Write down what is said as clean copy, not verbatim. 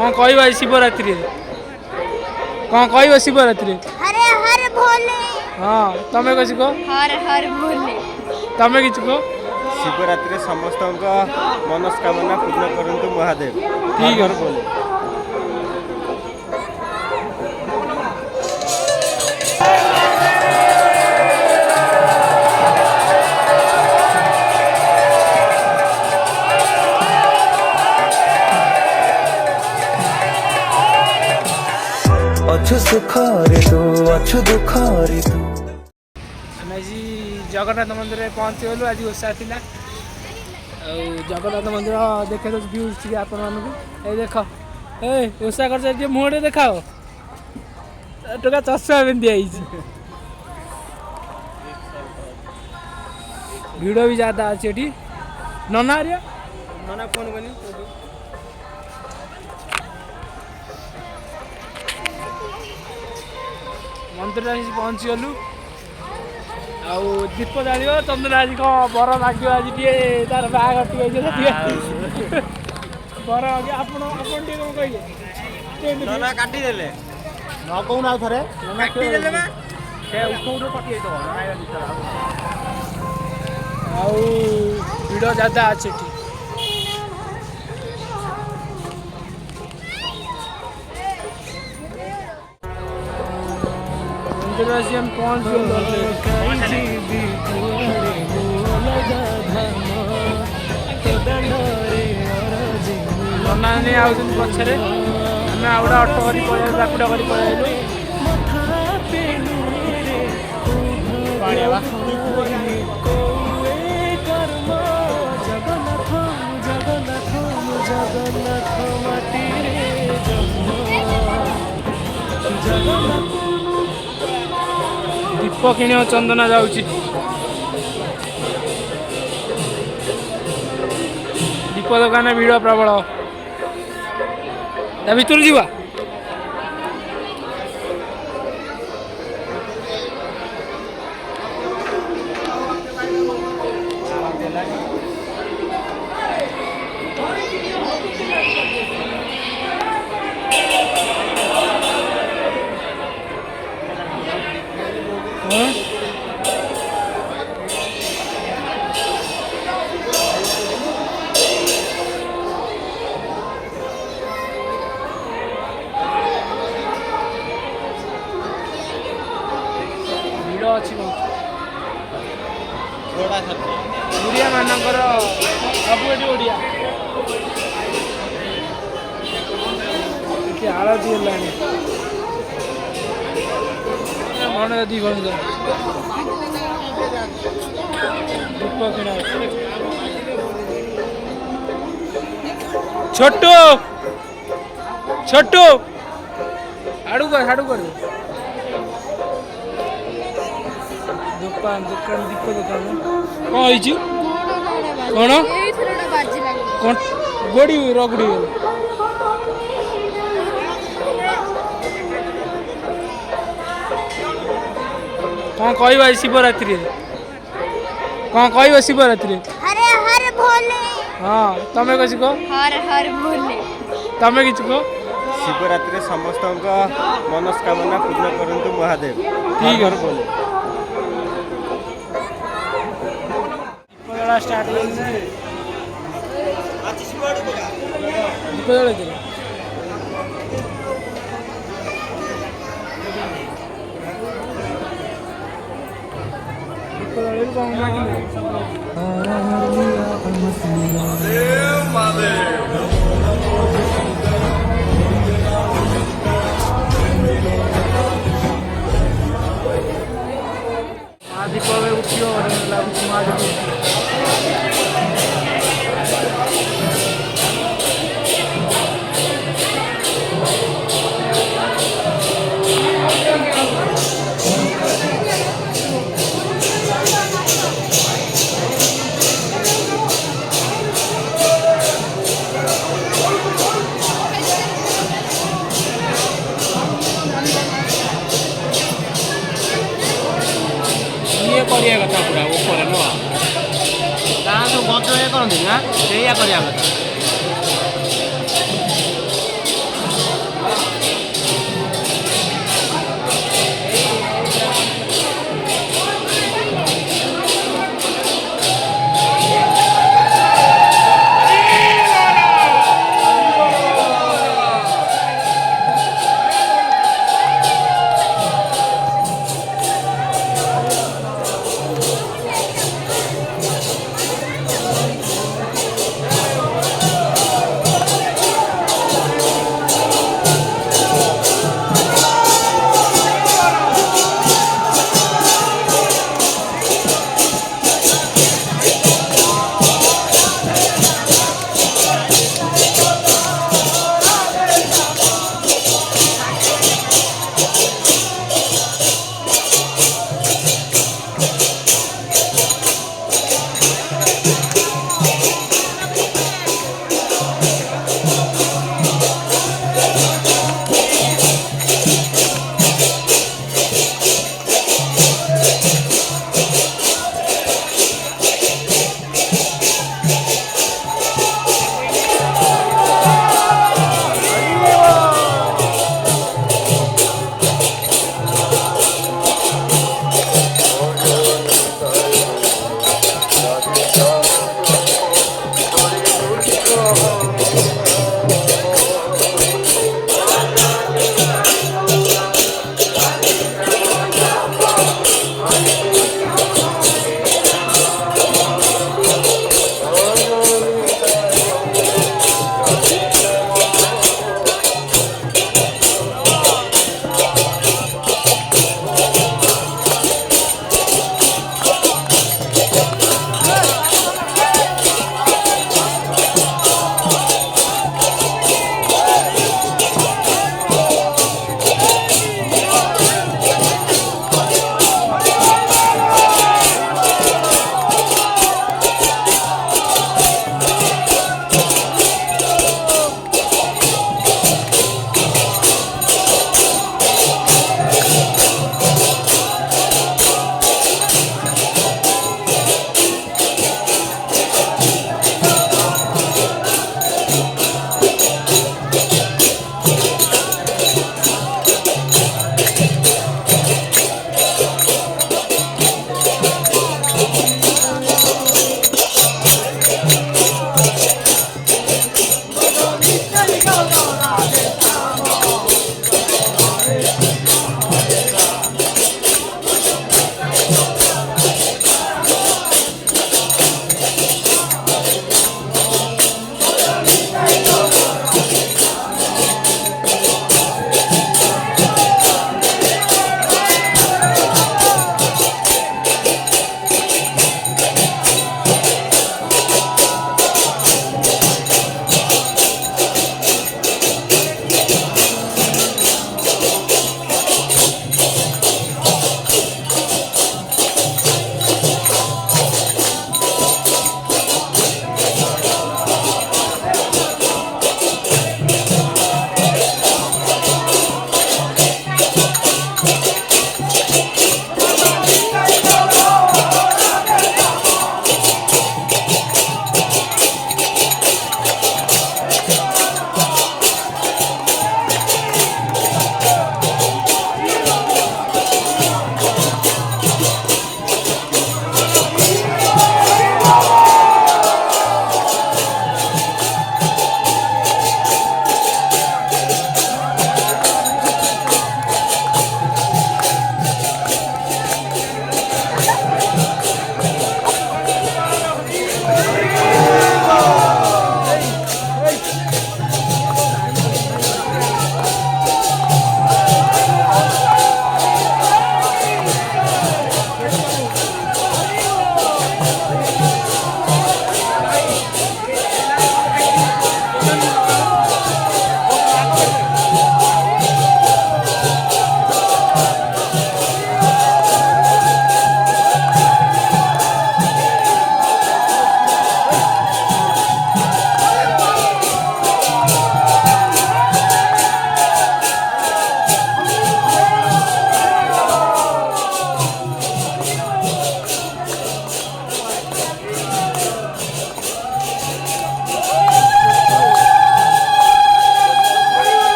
कौन कहबा शिवरात्रि कौन कहब शिवरात्रि हरे हर भोले। हाँ तमें किसी को हर हर भोले। तमें किसी को शिवरात्रि समस्त मनस्कामना पूर्ण करंतु महादेव। ठीक है बोले अछु सुख रे तू अछु दुख रे तू। जी जगन्नाथ मंदिर में पहुँची गलु आज ओषा थी जगन्नाथ मंदिर देखे व्यूज थी आपण मानक ये देख ए ओषा कर मुहटे देखाओ टोका चषमा पिंधि भिड़ भी ज्यादा अच्छे ये नना हरिया नना फोन कनी मंदिर पहुँची गलु आउ दीप जाल चंद्र आज कौन बर लगे आज टे तार बाहर बर आगे कौन कहे काटिदेले न कौन आउ थे भिड़ ज्यादा अच्छे मंदिर से हम पहुँच नना नहीं आउन पछरे आम आउटा अटो कर रापिड कर दीप किण चंदना जाऊँगी दीप दुकान भिड़ प्रबल ता भर जावा अच्छी ओडिया मानकर सब ये ओडिया आलती है मन दी दीप किना छोटू छोटू आड़ू कर दुकान दुकान दीप दुकान कौन हो कौन कौन गोड़ी रगड़ी कौन कहबा शिवरात्रि कौन कहब शिवरात्रि हरे हर भोले। हाँ तमें किसी को हर हर भोले। तमें किसी को शिवरात्रि समस्त मनस्कामना पूर्ण करंतु महादेव। ठीक है बोले स्टार्ट दीप जल दीप उठियो କରିବା କଥା ପୁରା ଉପରେ ନୁହଁ ତା ସବୁ ଗଜ ଇଏ କରନ୍ତି ନା ସେଇଆ କରିବା କଥା।